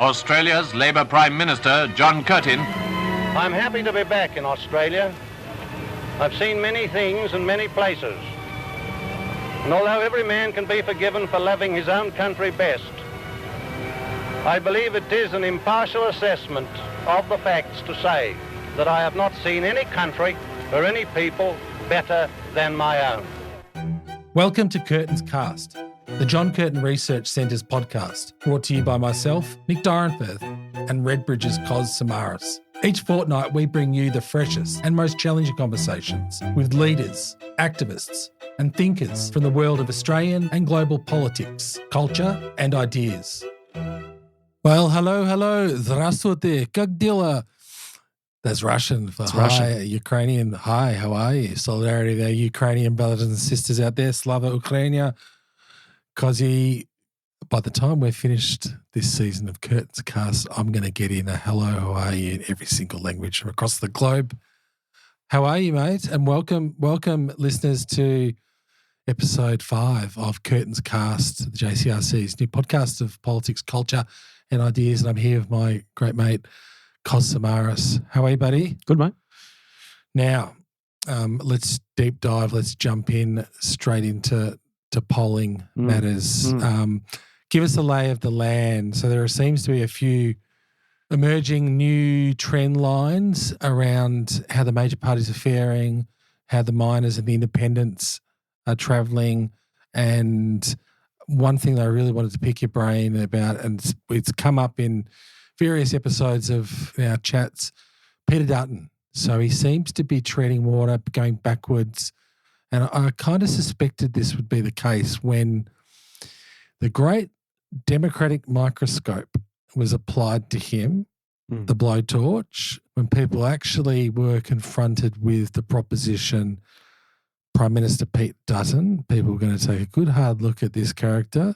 Australia's Labour Prime Minister, John Curtin. I'm happy to be back in Australia. I've seen many things and many places. And although every man can be forgiven for loving his own country best, I believe it is an impartial assessment of the facts to say that I have not seen any country or any people better than my own. Welcome to Curtin's Cast, the John Curtin Research Centre's podcast, brought to you by myself, Nick Dorenforth, and Redbridge's Cos Samaras. Each fortnight, we bring you the freshest and most challenging conversations with leaders, activists, and thinkers from the world of Australian and global politics, culture, and ideas. Well, hello. Здравствуйте. Как дела? That's Russian for hi, Russian. Ukrainian, hi, how are you? Solidarity with our Ukrainian brothers and sisters out there. Slava Ukraina. Kozy, by the time we're finished this season of Curtin's Cast, I'm going to get in a hello, how are you in every single language from across the globe. How are you, mate? And welcome listeners to episode 5 of Curtin's Cast, the JCRC's new podcast of politics, culture and ideas. And I'm here with my great mate, Cos Samaras. How are you, buddy? Good, mate. Now, let's deep dive. Let's jump in straight into polling matters. Give us a lay of the land. So there seems to be a few emerging new trend lines around how the major parties are faring, how the minors and the independents are travelling. And one thing that I really wanted to pick your brain about, and it's come up in various episodes of our chats, Peter Dutton. So he seems to be treading water, going backwards. And I kind of suspected this would be the case when the great democratic microscope was applied to him, the blowtorch, when people actually were confronted with the proposition, Prime Minister Pete Dutton, people were going to take a good hard look at this character.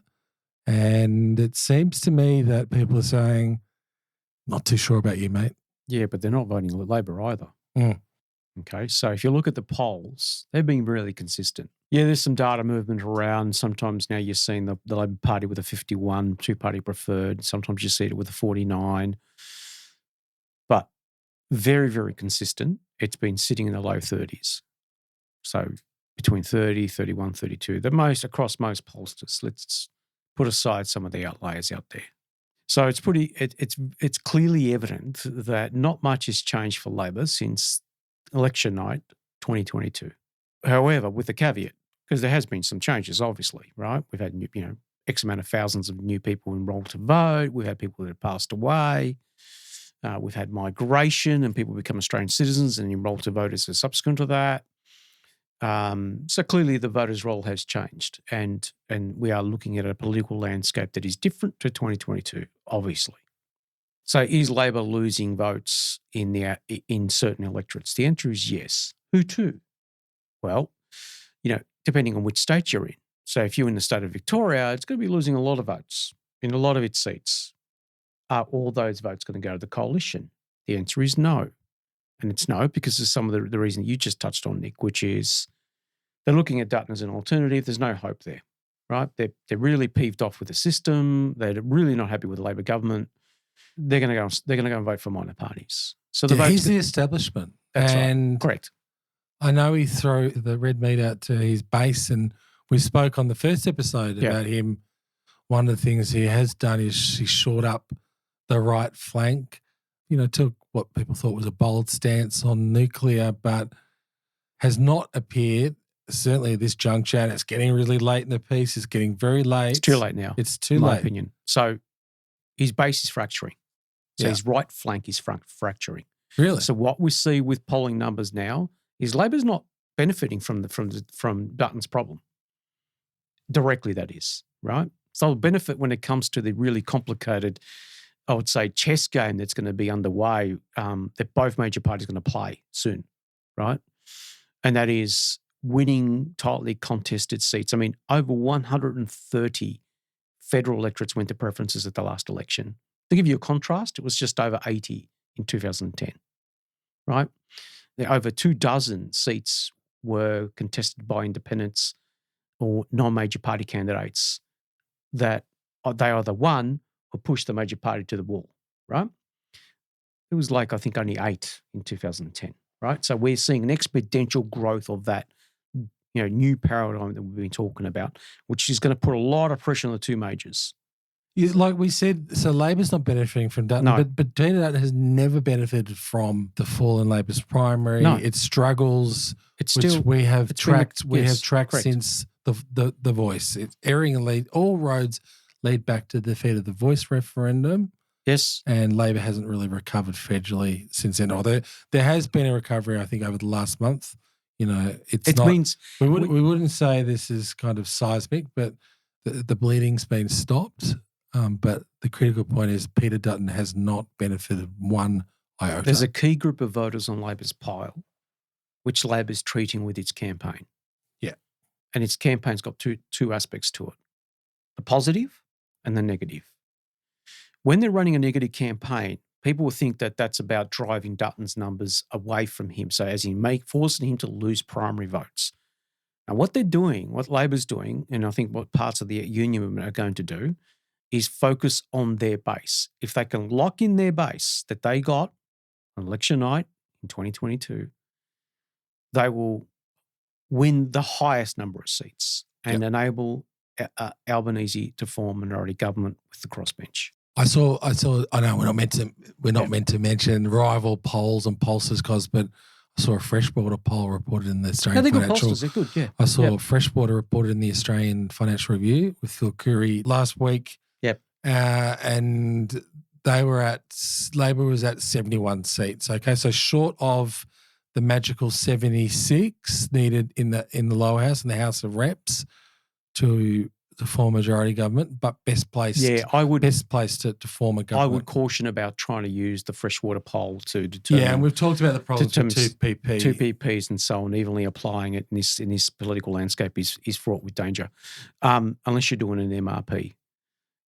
And it seems to me that people are saying, not too sure about you, mate. Yeah, but they're not voting Labor either. Okay, so if you look at the polls, they've been really consistent. Yeah, there's some data movement around. Sometimes now you're seeing the Labor Party with a 51, two-party preferred. Sometimes you see it with a 49. But very, very consistent. It's been sitting in the low 30s. So between 30, 31, 32. The most across most pollsters. Let's put aside some of the outliers out there. So it's clearly evident that not much has changed for Labor since election night 2022. However, with the caveat, because there has been some changes, obviously, right? We've had, X amount of thousands of new people enrolled to vote. We've had people that have passed away. We've had migration and people become Australian citizens and enrolled to vote as a subsequent to that. So clearly the voters' role has changed and we are looking at a political landscape that is different to 2022, obviously. So is Labor losing votes in certain electorates? The answer is yes. Who to? Well, depending on which state you're in. So if you're in the state of Victoria, it's going to be losing a lot of votes in a lot of its seats. Are all those votes going to go to the coalition? The answer is no. And it's no because of some of the reason you just touched on, Nick, which is they're looking at Dutton as an alternative. There's no hope there, right? They're really peeved off with the system. They're really not happy with the Labor government. They're going to go and vote for minor parties. So he's the establishment. That's and right. Correct. I know he threw the red meat out to his base, and we spoke on the first episode about him. One of the things he has done is he shored up the right flank, took what people thought was a bold stance on nuclear, but has not appeared, certainly at this juncture. It's getting really late in the piece. It's getting very late. It's too late now. It's too late. In late. my opinion. So his base is fracturing. So his right flank is fracturing. Really? So what we see with polling numbers now is Labor's not benefiting from Dutton's problem. Directly, that is, right? So they'll benefit when it comes to the really complicated, I would say, chess game that's going to be underway that both major parties are going to play soon, right? And that is winning tightly contested seats. I mean, over 130 federal electorates went to preferences at the last election. To give you a contrast, it was just over 80 in 2010, right? Over 24 seats were contested by independents or non-major party candidates that they either won or push the major party to the wall, right? It was like, I think, only 8 in 2010, right? So we're seeing an exponential growth of that, new paradigm that we've been talking about, which is going to put a lot of pressure on the two majors. Like we said, so Labor's not benefiting from Dutton, No. but Peter Dutton has never benefited from the fall in Labor's primary. No. It struggles, It's which still we have tracked. correct. Since the Voice. It's erring and lead. All roads lead back to the defeat of the Voice referendum. Yes. And Labor hasn't really recovered federally since then. Although there has been a recovery, I think, over the last month. We wouldn't say this is kind of seismic, but the bleeding's been stopped. But the critical point is Peter Dutton has not benefited one iota. There's a key group of voters on Labor's pile, which Labor's treating with its campaign. Yeah. And its campaign's got two aspects to it, the positive and the negative. When they're running a negative campaign, people will think that that's about driving Dutton's numbers away from him. So as in forcing him to lose primary votes. Now what they're doing, what Labor's doing, and I think what parts of the union movement are going to do, is focus on their base. If they can lock in their base that they got on election night in 2022, they will win the highest number of seats and enable Albanese to form a minority government with the crossbench. I know we're not meant to mention rival polls and pollsters, but I saw a Freshwater poll reported in the Australian Financial. They're good, yeah. I saw Freshwater reported in the Australian Financial Review with Phil Curry last week. Yep. And Labor was at 71 seats. Okay, so short of the magical 76 needed in the lower house and the House of Reps to form a majority government, but best placed. Yeah, best placed to form a government. I would caution about trying to use the Freshwater poll to determine. Yeah, and we've talked about the problems with two PPs and so on. Evenly applying it in this political landscape is fraught with danger, unless you're doing an MRP,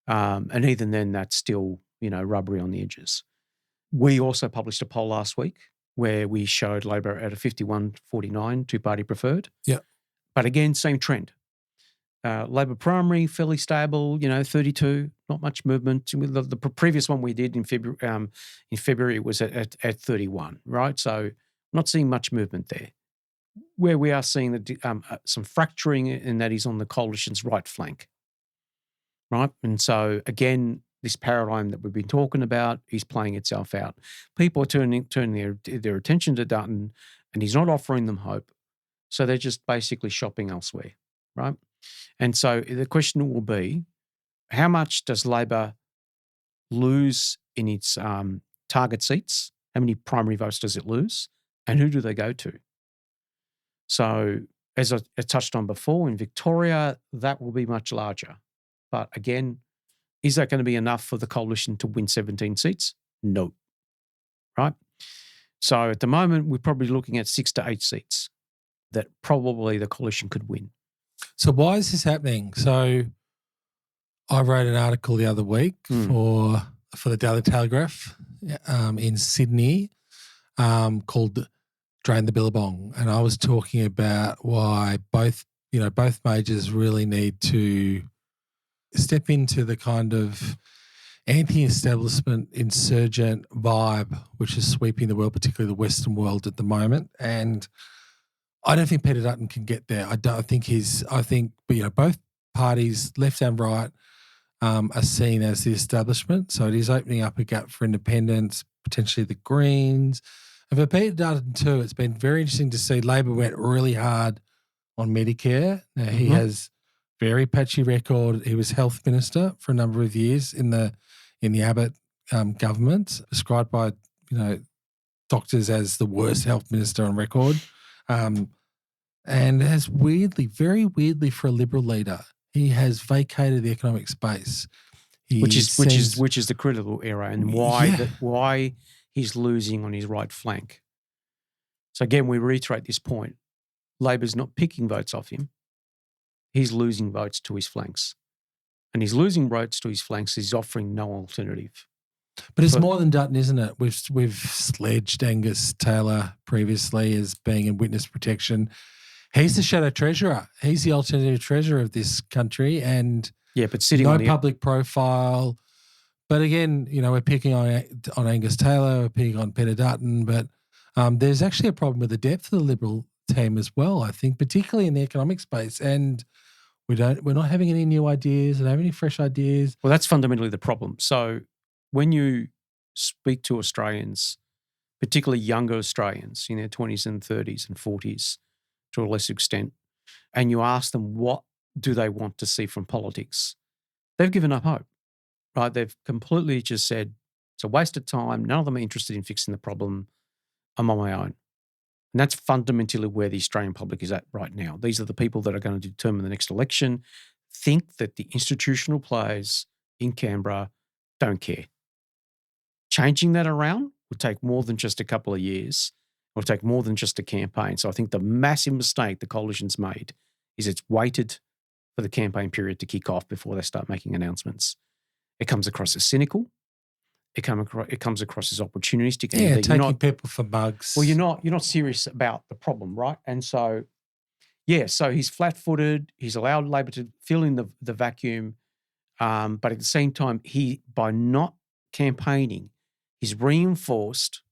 and even then, that's still rubbery on the edges. We also published a poll last week where we showed Labor at a 51-49 two-party preferred. Yeah, but again, same trend. Labor primary, fairly stable, 32, not much movement. The previous one we did in February was at 31, right? So not seeing much movement there. Where we are seeing some fracturing, and that is on the coalition's right flank, right? And so again, this paradigm that we've been talking about is playing itself out. People are turning their attention to Dutton, and he's not offering them hope. So they're just basically shopping elsewhere, right? And so the question will be, how much does Labor lose in its target seats? How many primary votes does it lose? And who do they go to? So as I touched on before, in Victoria, that will be much larger. But again, is that going to be enough for the coalition to win 17 seats? No. Right? So at the moment, we're probably looking at 6 to 8 seats that probably the coalition could win. So why is this happening? So I wrote an article the other week for the Daily Telegraph in Sydney called Drain the Billabong. And I was talking about why both majors really need to step into the kind of anti-establishment insurgent vibe which is sweeping the world, particularly the Western world at the moment. And I don't think Peter Dutton can get there. I think both parties, left and right, are seen as the establishment. So it is opening up a gap for independents, potentially the Greens. And for Peter Dutton too, it's been very interesting to see Labor went really hard on Medicare. Now, he has very patchy record. He was health minister for a number of years in the Abbott government, described by doctors as the worst health minister on record. And has very weirdly for a Liberal leader, he has vacated the economic space. Which is the critical area, and why he's losing on his right flank. So again, we reiterate this point. Labor's not picking votes off him. He's losing votes to his flanks. And he's losing votes to his flanks. He's offering no alternative. But it's more than Dutton, isn't it? We've sledged Angus Taylor previously as being in witness protection. He's the shadow treasurer. He's the alternative treasurer of this country, and but sitting no on public profile. But again, we're picking on Angus Taylor, we're picking on Peter Dutton, but there's actually a problem with the depth of the Liberal team as well, I think, particularly in the economic space. And we're not having any new ideas, and have any fresh ideas. Well, that's fundamentally the problem. So when you speak to Australians, particularly younger Australians in their 20s and 30s and 40s to a lesser extent, and you ask them what do they want to see from politics, they've given up hope, right? They've completely just said, it's a waste of time. None of them are interested in fixing the problem. I'm on my own. And that's fundamentally where the Australian public is at right now. These are the people that are going to determine the next election, think that the institutional players in Canberra don't care. Changing that around would take more than just a couple of years. It would take more than just a campaign. So I think the massive mistake the coalition's made is it's waited for the campaign period to kick off before they start making announcements. It comes across as cynical. It comes across as opportunistic. Yeah, taking people for bugs. Well, you're not serious about the problem, right? And so, so he's flat-footed. He's allowed Labor to fill in the vacuum, but at the same time, by not campaigning, he's reinforced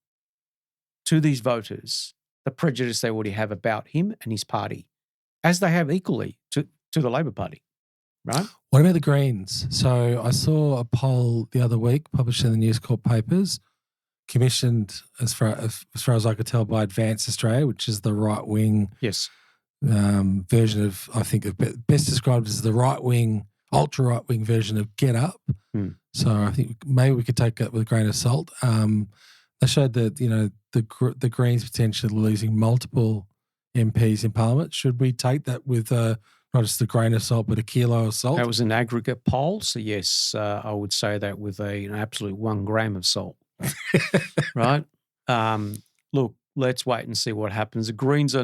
to these voters the prejudice they already have about him and his party, as they have equally to the Labor Party, right? What about the Greens? So I saw a poll the other week published in the News Corp papers, commissioned as far as I could tell by Advance Australia, which is the right-wing version of, I think, best described as the right-wing, ultra-right-wing version of Get Up. So I think maybe we could take that with a grain of salt. They showed that, the Greens potentially losing multiple MPs in Parliament. Should we take that with not just a grain of salt, but a kilo of salt? That was an aggregate poll. So yes, I would say that with an absolute 1 gram of salt, right? Look, let's wait and see what happens. The Greens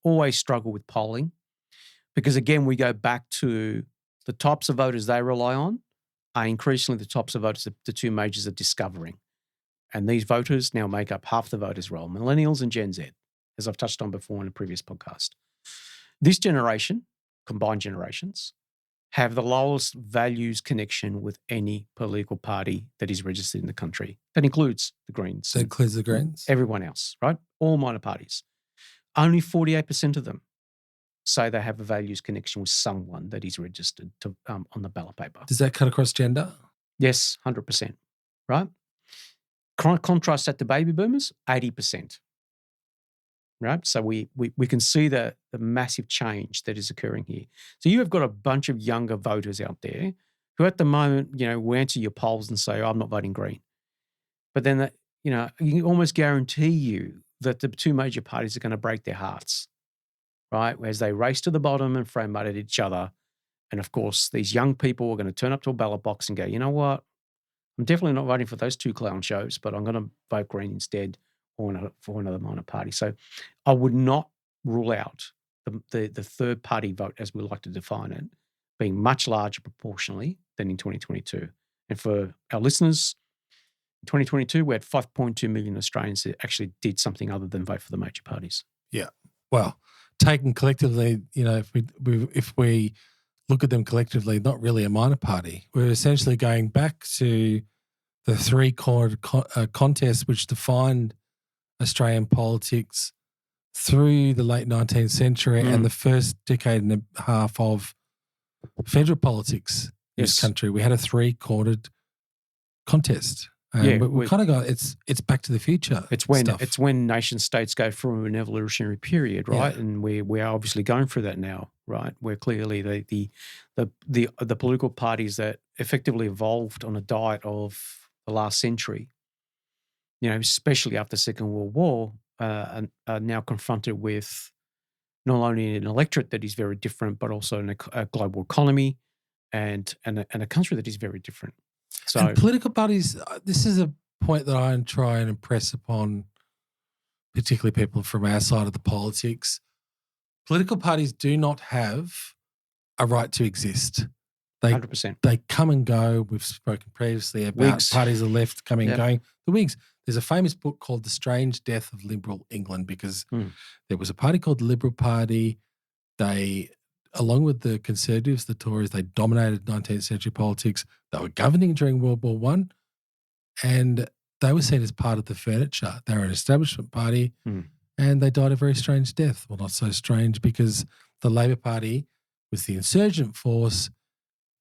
always struggle with polling because, again, we go back to the types of voters they rely on are increasingly the types of voters that the two majors are discovering. And these voters now make up half the voters' roll, millennials and Gen Z, as I've touched on before in a previous podcast. This generation, combined generations, have the lowest values connection with any political party that is registered in the country. That includes the Greens. That includes the Greens? Everyone else, right? All minor parties. Only 48% of them say they have a values connection with someone that is registered on the ballot paper. Does that cut across gender? Yes, 100%, right? Contrast that to baby boomers, 80%. Right? So we can see the massive change that is occurring here. So you have got a bunch of younger voters out there who at the moment, will answer your polls and say, I'm not voting Green. But then, you can almost guarantee you that the two major parties are going to break their hearts, right? As they race to the bottom and throw mud at each other. And of course, these young people are going to turn up to a ballot box and go, you know what? I'm definitely not voting for those two clown shows, but I'm going to vote Green instead or for another minor party. So I would not rule out the third party vote, as we like to define it, being much larger proportionally than in 2022. And for our listeners, in 2022, we had 5.2 million Australians that actually did something other than vote for the major parties. Yeah. Well, taken collectively, if we look at them collectively, not really a minor party. We're essentially going back to the three-chord contest which defined Australian politics through the late 19th century and the first decade and a half of federal politics in this country. We had a three-chorded contest. We kind of got it's back to the future. It's when nation states go through an evolutionary period, right? Yeah. And we are obviously going through that now, right? Where clearly the political parties that effectively evolved on a diet of the last century, especially after the Second World War, are now confronted with not only an electorate that is very different, but also a global economy and a country that is very different. So, and political parties, this is a point that I try and impress upon particularly people from our side of the politics. Political parties do not have a right to exist. 100%. They come and go. We've spoken previously about Whigs. Parties of the left coming and going. The Whigs. There's a famous book called The Strange Death of Liberal England because there was a party called the Liberal Party. They along with the Conservatives, the Tories, they dominated 19th century politics. They were governing during World War I, and they were seen as part of the furniture. They were an establishment party, and they died a very strange death. Well, not so strange, because the Labor Party was the insurgent force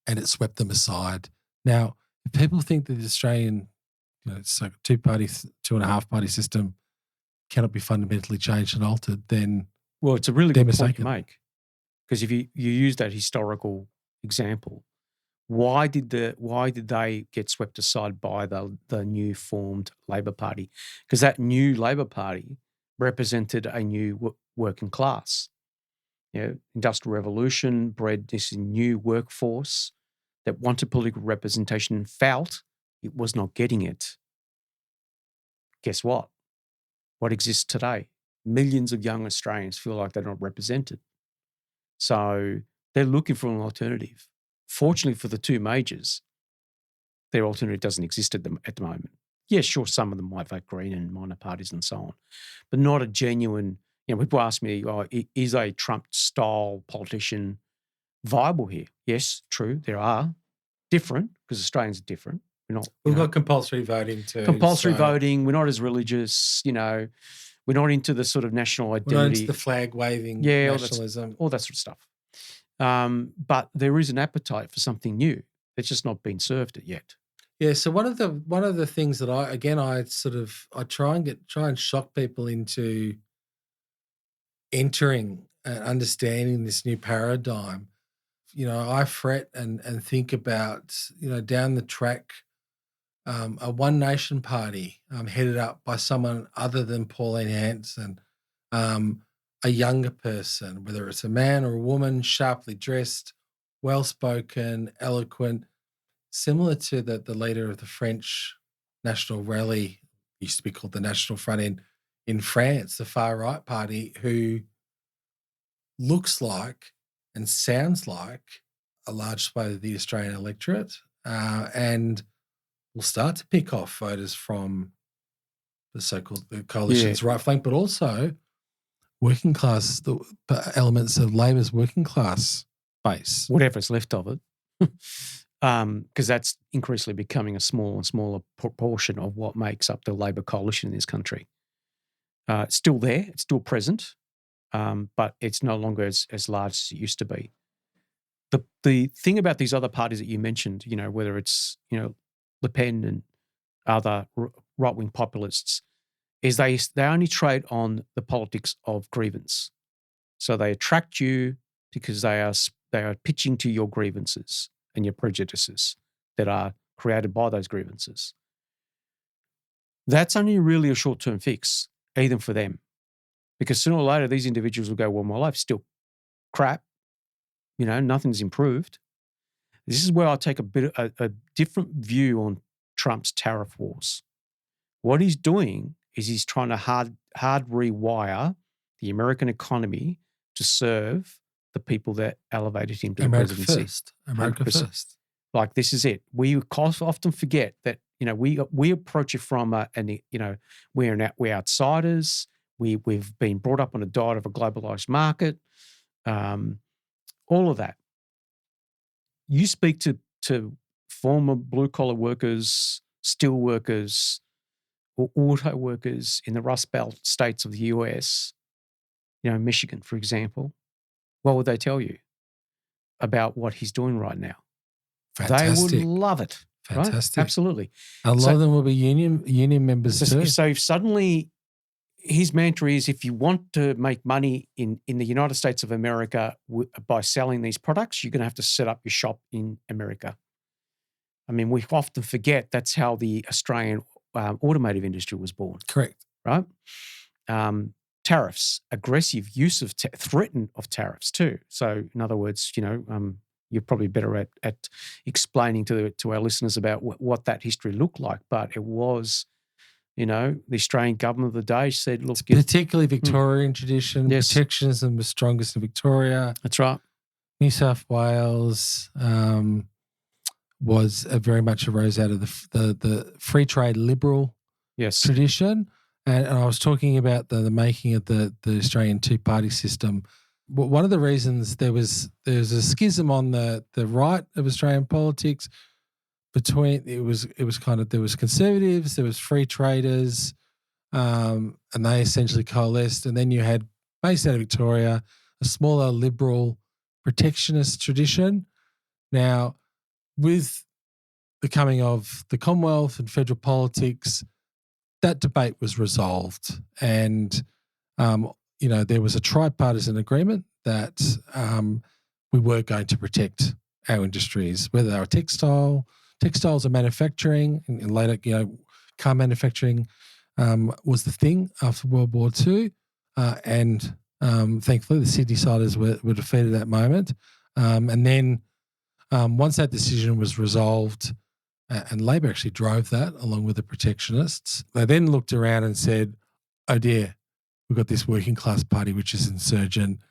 and it swept them aside. Now, if people think that the Australian, it's like a two-party, 2.5-party system cannot be fundamentally changed and altered, then well, it's a really good point to mistaken. make. Because if you use that historical example, why did they get swept aside by the new formed Labor Party? Because that new Labor Party represented a new working class. Industrial Revolution bred this new workforce that wanted political representation and felt it was not getting it. Guess what? What exists today? Millions of young Australians feel like they're not represented. So they're looking for an alternative. Fortunately for the two majors, their alternative doesn't exist at the moment. Yeah, sure, some of them might vote Green and minor parties and so on, but not a genuine, people ask me, is a Trump-style politician viable here? Yes, true, there are. Different, because Australians are different. We've got compulsory voting too. Compulsory voting, we're not as religious, we're not into the sort of national identity. We're not into the flag waving nationalism. All that sort of stuff. But there is an appetite for something new. It's just not been served it yet. Yeah. So one of the things that I try and shock people into entering and understanding this new paradigm. I fret and think about down the track, a One Nation party headed up by someone other than Pauline Hanson, a younger person, whether it's a man or a woman, sharply dressed, well-spoken, eloquent, similar to the leader of the French National Rally, used to be called the National Front in France, the far-right party, who looks like and sounds like a large swathe of the Australian electorate, and will start to pick off voters from the so-called coalition's right flank, but also working class, the elements of Labor's working class base. Whatever's left of it. Because that's increasingly becoming a smaller and smaller proportion of what makes up the Labor coalition in this country. It's still there, it's still present, but it's no longer as large as it used to be. The thing about these other parties that you mentioned, whether it's, Le Pen and other right-wing populists, is they only trade on the politics of grievance. So they attract you because they are pitching to your grievances and your prejudices that are created by those grievances. That's only really a short-term fix, even for them, because sooner or later these individuals will go, well, my life's still crap. Nothing's improved. This is where I take a different view on Trump's tariff wars. What he's doing is he's trying to hard rewire the American economy to serve the people that elevated him to the presidency. America first. Like, this is it. We often forget that, we approach it from we're outsiders. We've been brought up on a diet of a globalized market. All of that. You speak to former blue-collar workers, steel workers, or auto workers in the Rust Belt states of the US, Michigan, for example, what would they tell you about what he's doing right now? Fantastic. They would love it. Fantastic. Right? Absolutely. A lot of them will be union members too. So if suddenly his mantra is, if you want to make money in the United States of America by selling these products, you're going to have to set up your shop in America. I mean, we often forget that's how the Australian automotive industry was born. Correct. Right? Tariffs, aggressive use of threaten of tariffs too. So in other words, you're probably better at explaining to our listeners about what that history looked like. But it was, the Australian government of the day said, look. Particularly Victorian tradition. Yes. Protectionism was strongest in Victoria. That's right. New South Wales was very much arose out of the free trade liberal tradition. And I was talking about the making of the Australian two-party system one of the reasons there's a schism on the right of Australian politics between there was conservatives, there was free traders, and they essentially coalesced, and then you had, based out of Victoria, a smaller liberal protectionist tradition. Now, with the coming of the Commonwealth and federal politics, that debate was resolved, and there was a tripartisan agreement that we were going to protect our industries, whether they were textiles or manufacturing, and later, car manufacturing was the thing after World War II, and thankfully the Sydney-siders were defeated at that moment, and then once that decision was resolved, and Labor actually drove that along with the protectionists, they then looked around and said, "Oh dear, we've got this working class party which is insurgent,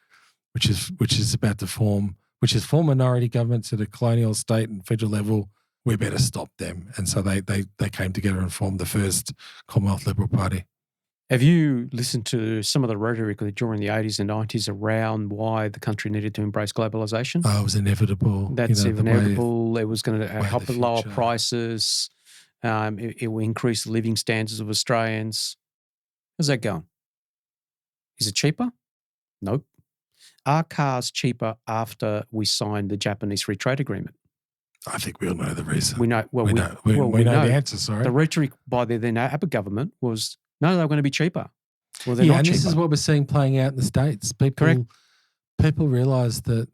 which is about to form, which has formed minority governments at a colonial, state and federal level. We better stop them." And so they came together and formed the first Commonwealth Liberal Party. Have you listened to some of the rhetoric during the 80s and 90s around why the country needed to embrace globalisation? Oh, it was inevitable. That's inevitable. It was going to help with lower prices. It will increase the living standards of Australians. How's that going? Is it cheaper? Nope. Are cars cheaper after we signed the Japanese Free Trade Agreement? I think we all know the reason. We know. Well, we know the answer. Sorry. The rhetoric by the then Abbott government was, no, they're going to be cheaper. Well, they're not cheaper. This is what we're seeing playing out in the States. People realise that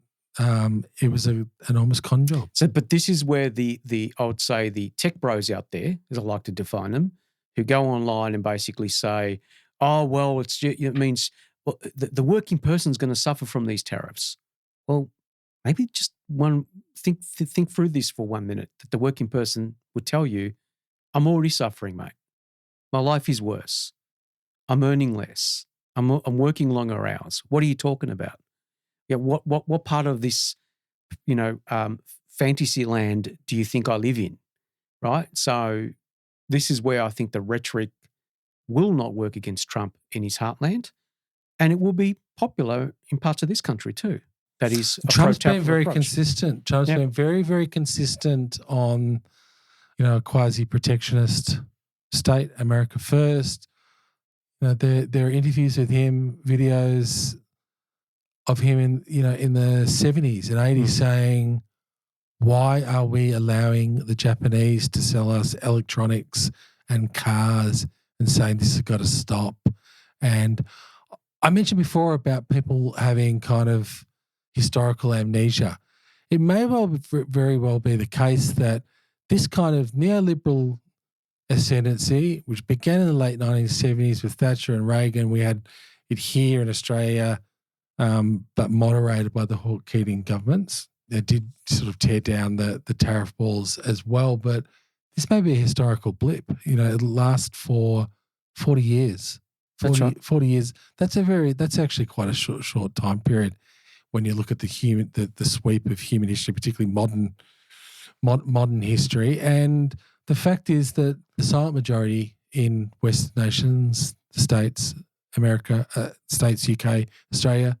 it was an enormous con job. So, but this is where I would say the tech bros out there, as I like to define them, who go online and basically say, "Oh, well, it means the working person's going to suffer from these tariffs." Well, maybe just think through this for 1 minute. That the working person would tell you, "I'm already suffering, mate. My life is worse. I'm earning less. I'm working longer hours. What are you talking about? Yeah, what part of this, fantasy land do you think I live in?" Right? So this is where I think the rhetoric will not work against Trump in his heartland, and it will be popular in parts of this country too. That is, Trump's been very consistent. Trump's been very, very consistent on, a quasi-protectionist state, America first. There are interviews with him, videos of him in the 70s and 80s saying, "Why are we allowing the Japanese to sell us electronics and cars?" and saying this has got to stop. And I mentioned before about people having kind of historical amnesia. It may very well be the case that this kind of neoliberal ascendancy, which began in the late 1970s with Thatcher and Reagan, we had it here in Australia, but moderated by the Hawke-Keating governments. They did sort of tear down the tariff walls as well, but this may be a historical blip. It'll last for 40 years. 40 years. That's actually quite a short time period when you look at the sweep of human history, particularly modern history. And the fact is that the silent majority in Western nations, the States, America, States, UK, Australia,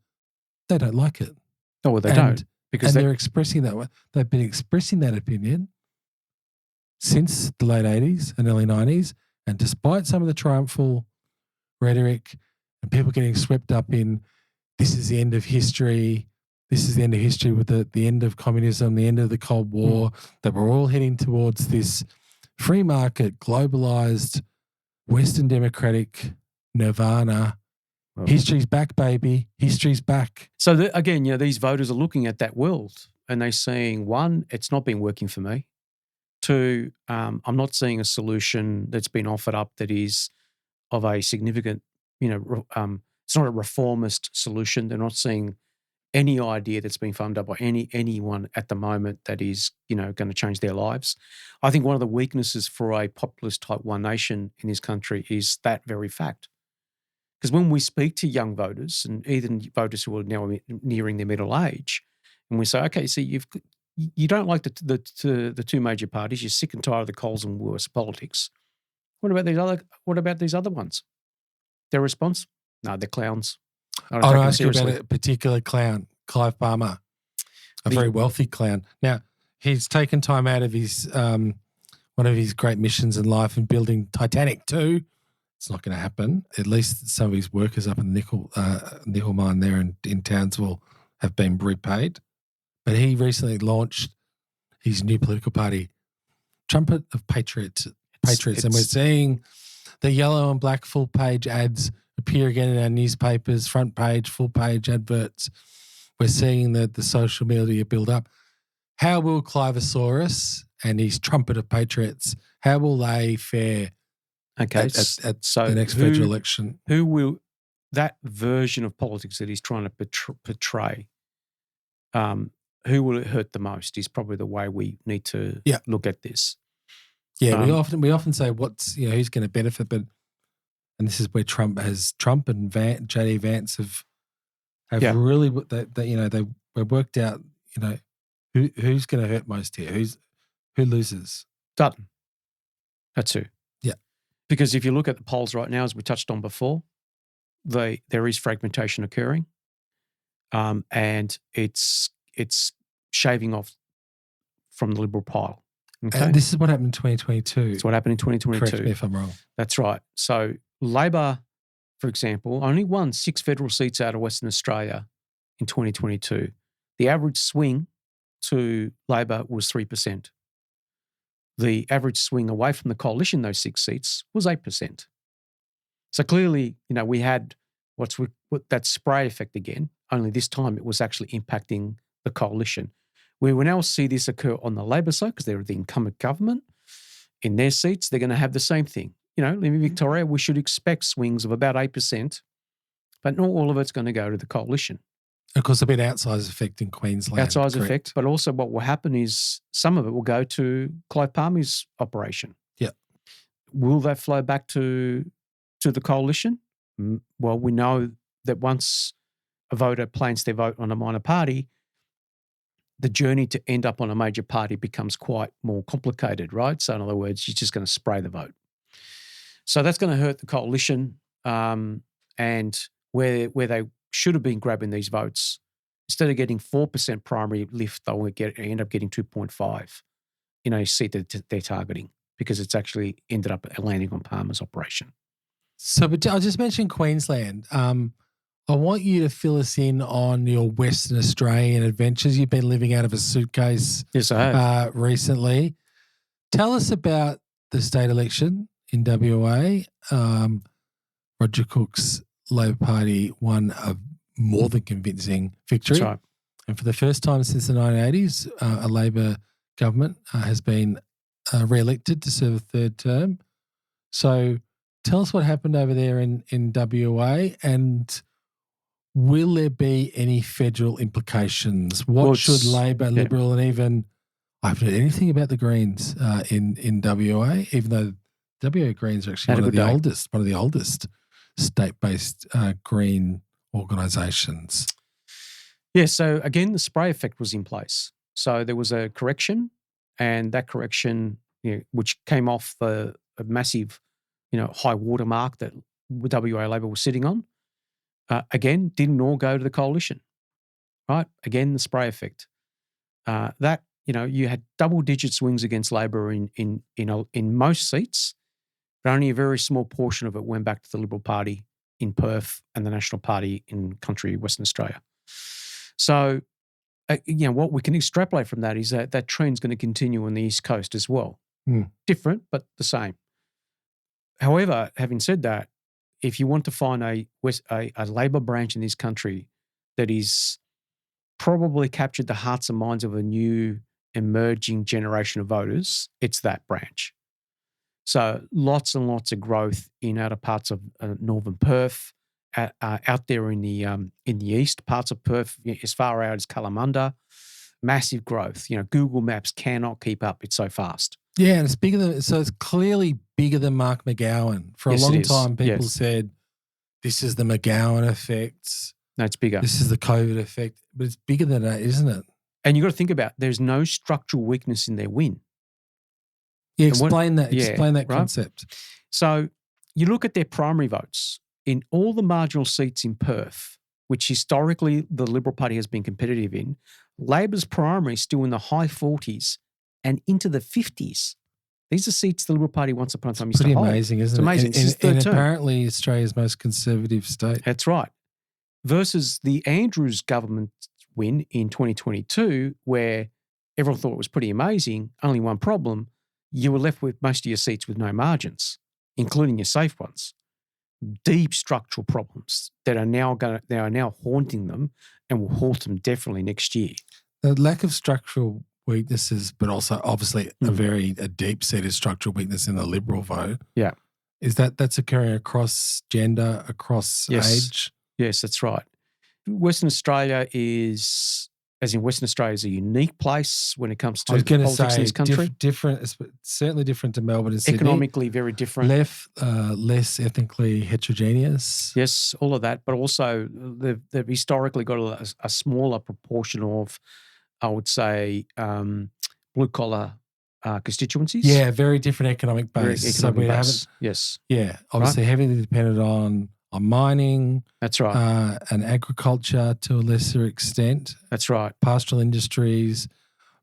they don't like it. Oh, well, they don't. Because they're expressing that way. They've been expressing that opinion since the late 80s and early 90s. And despite some of the triumphal rhetoric and people getting swept up in this is the end of history, this is the end of history with the end of communism, the end of the Cold War, that we're all heading towards this free market, globalized, Western democratic nirvana. History's back, baby. History's back. So again, these voters are looking at that world and they're saying, one, it's not been working for me. Two, I'm not seeing a solution that's been offered up that is of a significant, it's not a reformist solution. They're not seeing any idea that's been farmed up by anyone at the moment that is, going to change their lives. I think one of the weaknesses for a populist type one nation in this country is that very fact. Because when we speak to young voters and even voters who are now nearing their middle age, and we say, okay, so you don't like the two major parties, you're sick and tired of the Coles and Woolworths politics. What about these other ones? Their response? No, they're clowns. I I don't want take to him ask you about seriously. a particular clown, Clive Palmer, a very wealthy clown. Now, he's taken time out of his one of his great missions in life in building Titanic 2. It's not going to happen. At least some of his workers up in the nickel mine there in Townsville have been repaid. But he recently launched his new political party, Trumpet of Patriots. And we're seeing the yellow and black full page ads appear again in our newspapers, front page, full page adverts. We're seeing the social media build up. How will Clivosaurus and his Trumpet of Patriots, how will they fare at the next federal election? Who will that version of politics that he's trying to portray? Who will it hurt the most? Is probably the way we need to look at this. Yeah, we often say who's going to benefit, and this is where Trump and JD Vance have really they worked out who's going to hurt most here, who loses. Dutton, that's who. Yeah, because if you look at the polls right now, as we touched on before, there is fragmentation occurring, and it's shaving off from the Liberal pile. Okay, this is what happened in 2022. It's what happened in 2022. Correct me if I'm wrong. That's right. So Labor, for example, only won 6 federal seats out of Western Australia in 2022. The average swing to Labor was 3%. The average swing away from the coalition, those 6 seats, was 8%. So clearly, we had what that spray effect again, only this time it was actually impacting the coalition. We will now see this occur on the Labor side because they're the incumbent government. In their seats, they're going to have the same thing. In Victoria, we should expect swings of about 8%, but not all of it's going to go to the coalition. Of course, a bit outsized effect in Queensland. Outsized effect, but also what will happen is some of it will go to Clive Palmer's operation. Yeah. Will that flow back to the coalition? Well, we know that once a voter plants their vote on a minor party, the journey to end up on a major party becomes quite more complicated, right? So in other words, you're just going to spray the vote. So that's going to hurt the coalition, and where they should have been grabbing these votes, instead of getting 4% primary lift, they'll end up getting 2.5, seat that they're targeting because it's actually ended up landing on Palmer's operation. So, but I just mentioned Queensland. I want you to fill us in on your Western Australian adventures. You've been living out of a suitcase yes, I have. Recently. Tell us about the state election in WA. Roger Cook's Labor Party won a more than convincing victory. That's right. And for the first time since the 1980s, a Labor government has been re-elected to serve a third term. So tell us what happened over there in WA, and will there be any federal implications? What should Labor, Liberal, and even I haven't heard anything about the Greens in WA, even though WA Greens are actually one of the oldest state-based green organisations. Yeah, so again, the spray effect was in place. So there was a correction, and that correction, which came off a massive, high water mark that WA Labor was sitting on, again, didn't all go to the coalition, right? Again, the spray effect. You had double-digit swings against Labor in most seats, but only a very small portion of it went back to the Liberal Party in Perth and the National Party in country Western Australia. So, what we can extrapolate from that is that trend's going to continue on the East Coast as well. Different, but the same. However, having said that, if you want to find a Labor branch in this country that is probably captured the hearts and minds of a new emerging generation of voters, it's that branch. So lots and lots of growth in outer parts of northern Perth, out there in the east parts of Perth, as far out as Kalamunda. Massive growth. Google Maps cannot keep up. It's so fast. Yeah, and it's clearly bigger than Mark McGowan. For a long time, people said this is the McGowan effect. No, it's bigger. This is the COVID effect, but it's bigger than that, isn't it? And you've got to think about there's no structural weakness in their win. Yeah, explain that right? concept. So you look at their primary votes in all the marginal seats in Perth, which historically the Liberal Party has been competitive in, Labor's primary is still in the high 40s and into the 50s. These are seats the Liberal Party once upon a time used to hold. Pretty amazing, isn't It's amazing. it? It's his third And term. apparently Australia's most conservative state. That's right. Versus the Andrews government win in 2022, where everyone thought it was pretty amazing, only one problem, you were left with most of your seats with no margins, including your safe ones. Deep structural problems that are now haunting them and will haunt them definitely next year. The lack of structural weaknesses, but also obviously a deep-seated structural weakness in the Liberal vote. Yeah. Is that's occurring across gender, across age? Yes, that's right. Western Australia is a unique place when it comes to politics in this country. Different, certainly different to Melbourne and Sydney. Economically very different. Less ethnically heterogeneous. Yes, all of that. But also they've historically got a smaller proportion of, I would say, blue-collar constituencies. Yeah, very different economic base. Yes. Yeah, obviously heavily dependent on mining. That's right. And agriculture to a lesser extent. That's right. Pastoral industries,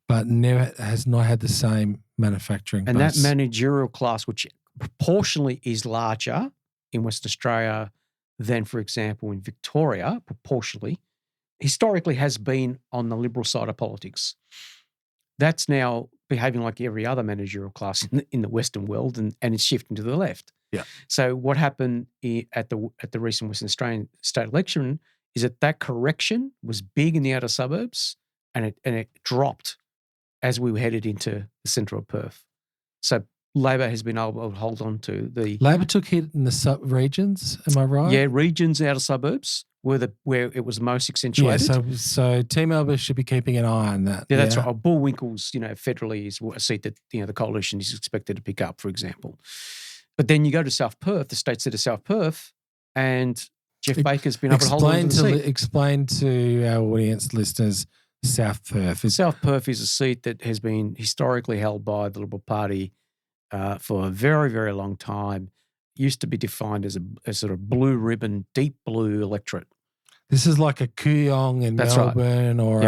but has not had the same manufacturing and base. That managerial class, which proportionally is larger in Western Australia than, for example, in Victoria, proportionally, historically has been on the Liberal side of politics. That's now behaving like every other managerial class in the Western world, and it's shifting to the left. Yeah. So what happened at the recent Western Australian state election is that correction was big in the outer suburbs, and it dropped as we were headed into the centre of Perth. So Labor has been able to hold on to the Labor took hit in the sub-regions, am I right? Yeah, regions, outer suburbs where it was most accentuated. Yeah, so Team Melbourne should be keeping an eye on that. Yeah, that's right. Bullwinkles, federally is a seat that the coalition is expected to pick up, for example. But then you go to South Perth, the state seat of South Perth, and Jeff Baker's been able to hold on to the seat. Explain to our audience listeners South Perth. South Perth is a seat that has been historically held by the Liberal Party for a very, very long time. Used to be defined as a sort of blue ribbon, deep blue electorate. This is like a Kooyong in Melbourne or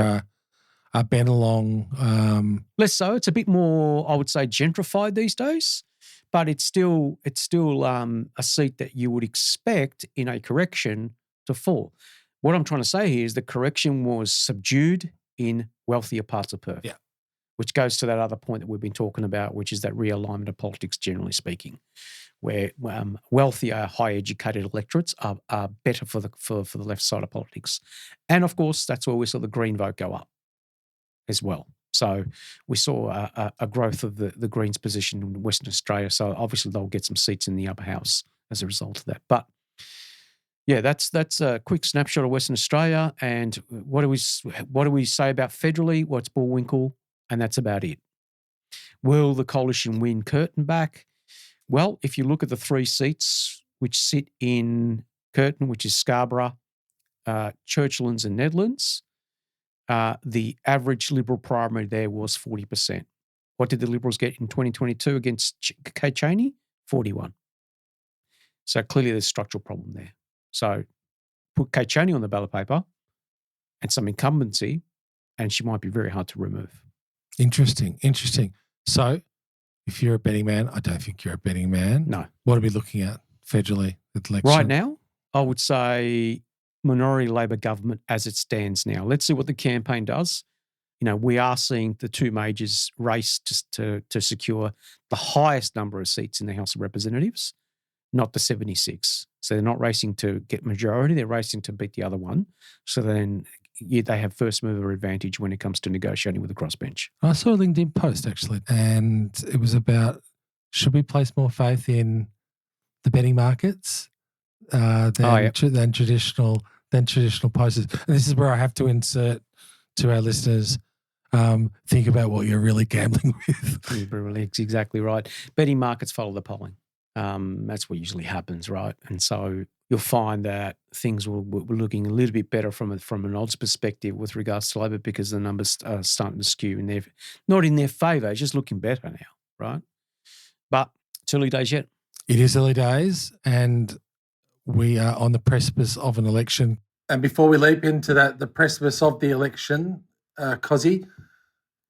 a Bennelong. Less so. It's a bit more, I would say, gentrified these days. But it's still a seat that you would expect in a correction to fall. What I'm trying to say here is the correction was subdued in wealthier parts of Perth, which goes to that other point that we've been talking about, which is that realignment of politics, generally speaking, where wealthier, high-educated electorates are better for the left side of politics. And, of course, that's where we saw the Green vote go up as well. So we saw a growth of the Greens' position in Western Australia. So obviously they'll get some seats in the upper house as a result of that. But yeah, that's a quick snapshot of Western Australia. And what do we say about federally? Well, it's Bullwinkle, and that's about it. Will the coalition win Curtin back? Well, if you look at the three seats which sit in Curtin, which is Scarborough, Churchlands and Nedlands, the average Liberal primary there was 40%. What did the Liberals get in 2022 against Kate Chaney? 41. So clearly there's a structural problem there. So put Kate Chaney on the ballot paper and some incumbency, and she might be very hard to remove. Interesting. So if you're a betting man, I don't think you're a betting man. No. What are we looking at federally with the election? Right now, I would say minority Labor government as it stands now. Let's see what the campaign does. We are seeing the two majors race to secure the highest number of seats in the House of Representatives, not the 76. So they're not racing to get majority, they're racing to beat the other one. So then they have first mover advantage when it comes to negotiating with the crossbench. I saw a LinkedIn post actually, and it was about, should we place more faith in the betting markets than traditional posters? And this is where I have to insert to our listeners, think about what you're really gambling with. You're exactly right. Betting markets follow the polling. That's what usually happens, right? And so you'll find that things were looking a little bit better from an odds perspective with regards to Labor because the numbers are starting to skew not in their favour, it's just looking better now, right? But it's early days yet. It is early days, and we are on the precipice of an election And before we leap into the precipice of the election, Cozzy,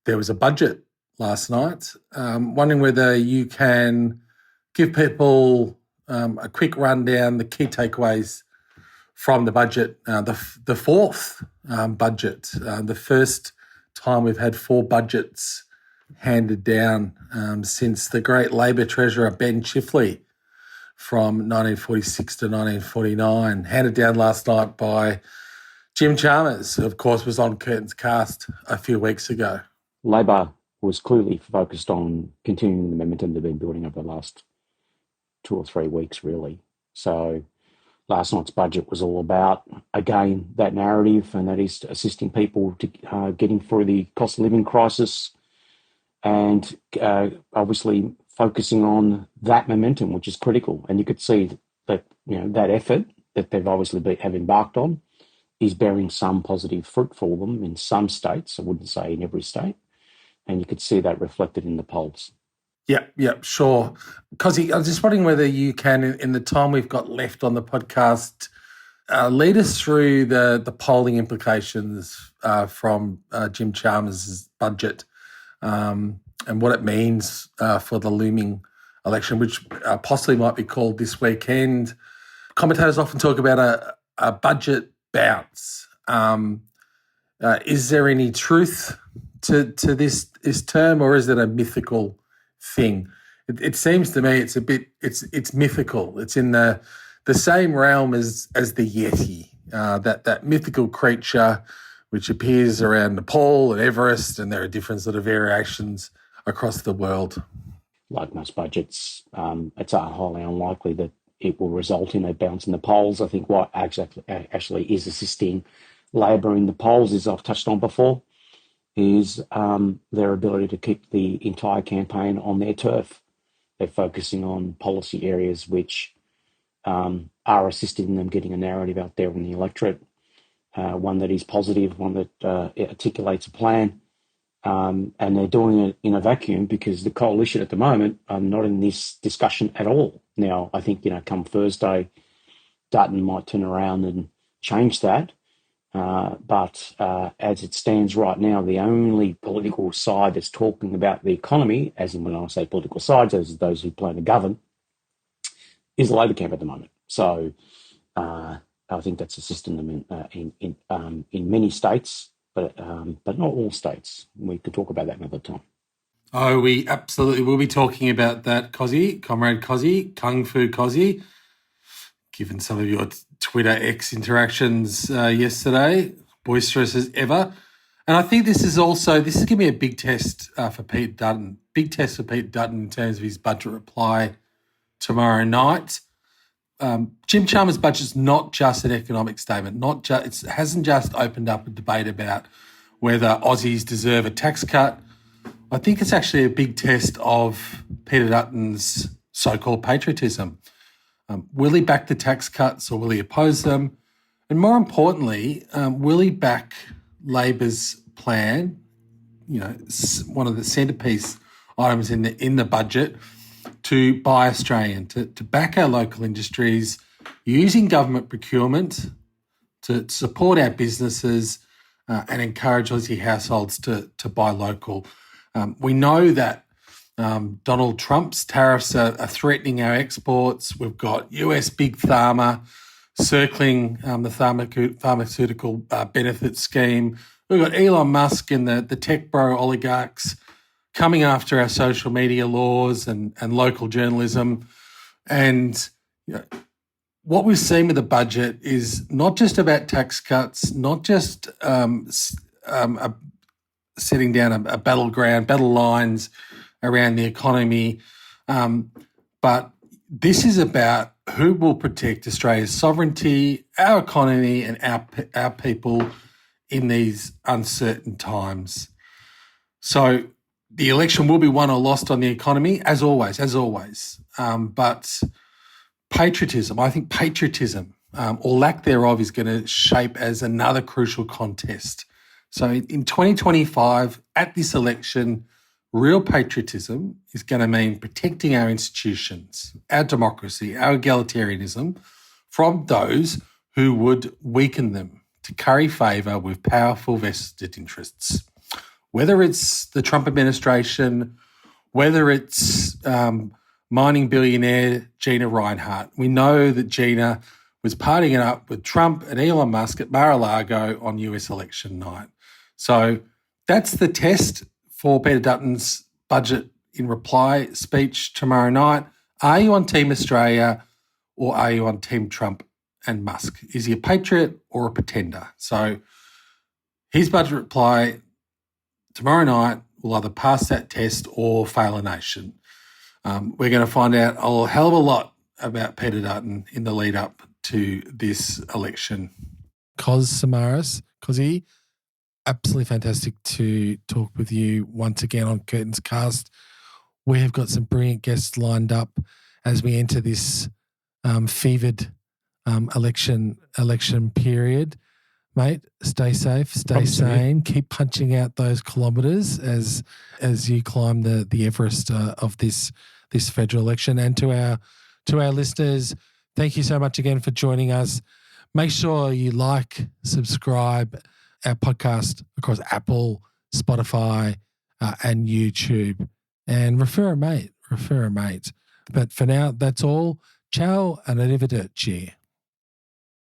there was a budget last night. Wondering whether you can give people a quick rundown, the key takeaways from the budget, the fourth budget, the first time we've had 4 budgets handed down since the great Labor Treasurer Ben Chifley from 1946 to 1949, handed down last night by Jim Chalmers, who of course was on Curtin's cast a few weeks ago. Labor was clearly focused on continuing the momentum they've been building over the last 2 or 3 weeks, really. So last night's budget was all about, again, that narrative, and that is assisting people to getting through the cost of living crisis, and obviously focusing on that momentum, which is critical. And you could see that that effort that they've obviously have embarked on is bearing some positive fruit for them in some states. I wouldn't say in every state, and you could see that reflected in the polls. Yeah, sure. Cozzy, I was just wondering whether you can, in the time we've got left on the podcast, lead us through the polling implications from Jim Chalmers' budget and what it means for the looming election, which possibly might be called this weekend. Commentators often talk about a budget bounce. Is there any truth to this term, or is it a mythical thing? It seems to me it's mythical. It's in the same realm as the Yeti, that mythical creature which appears around Nepal and Everest, and there are different sort of variations across the world. Like most budgets, it's highly unlikely that it will result in a bounce in the polls. I think what actually is assisting Labor in the polls, as I've touched on before, is their ability to keep the entire campaign on their turf. They're focusing on policy areas which are assisting them getting a narrative out there in the electorate, one that is positive, one that articulates a plan, and they're doing it in a vacuum because the coalition at the moment are not in this discussion at all. Now, I think, come Thursday, Dutton might turn around and change that. But as it stands right now, the only political side that's talking about the economy, as in when I say political sides, as those who plan to govern, is the Labor camp at the moment. So I think that's assisting them in many states, but not all states. We could talk about that another time. Oh, we absolutely will be talking about that, Cozzy, Comrade Cozzy, Kung Fu Cozzy. Given some of your Twitter X interactions yesterday, boisterous as ever. And I think this is going to be a big test for Pete Dutton. Big test for Pete Dutton in terms of his budget reply tomorrow night. Jim Chalmers' budget is not just an economic statement. It hasn't just opened up a debate about whether Aussies deserve a tax cut. I think it's actually a big test of Peter Dutton's so-called patriotism. Will he back the tax cuts or will he oppose them? And more importantly, will he back Labor's plan, one of the centrepiece items in the budget, to buy Australian, to back our local industries, using government procurement to support our businesses and encourage Aussie households to buy local. We know that Donald Trump's tariffs are threatening our exports. We've got US big pharma circling the pharmaceutical benefit scheme. We've got Elon Musk and the tech bro oligarchs coming after our social media laws and local journalism. And what we've seen with the budget is not just about tax cuts, not just setting down a battle lines around the economy, but this is about who will protect Australia's sovereignty, our economy, and our people in these uncertain times. So the election will be won or lost on the economy, as always. But patriotism, or lack thereof, is going to shape as another crucial contest. So in 2025, at this election, real patriotism is going to mean protecting our institutions, our democracy, our egalitarianism from those who would weaken them to curry favour with powerful vested interests. Whether it's the Trump administration, whether it's mining billionaire Gina Rinehart, we know that Gina was partying it up with Trump and Elon Musk at Mar-a-Lago on US election night. So that's the test for Peter Dutton's budget in reply speech tomorrow night. Are you on Team Australia or are you on Team Trump and Musk? Is he a patriot or a pretender? So his budget reply tomorrow night will either pass that test or fail a nation. We're going to find out a hell of a lot about Peter Dutton in the lead up to this election. Cos Samaras, Cosy, absolutely fantastic to talk with you once again on Curtin's Cast. We have got some brilliant guests lined up as we enter this fevered election period. Mate, stay safe, stay sane, keep punching out those kilometres as you climb the Everest of this federal election. And to our listeners, thank you so much again for joining us. Make sure you like, subscribe our podcast across Apple, Spotify, and YouTube. And refer a mate. But for now, that's all. Ciao and arrivederci.